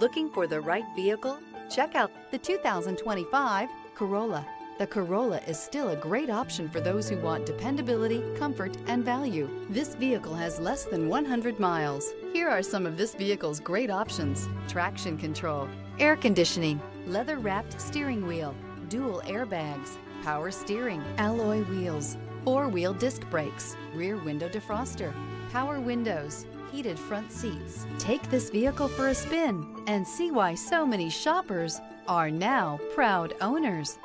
Looking for the right vehicle? Check out the 2025 Corolla. The Corolla is still a great option for those who want dependability, comfort, and value. This vehicle has less than 100 miles. Here are some of this vehicle's great options: traction control, air conditioning, leather-wrapped steering wheel, dual airbags, power steering, alloy wheels, four-wheel disc brakes, rear window defroster, power windows, heated front seats. Take this vehicle for a spin and see why so many shoppers are now proud owners.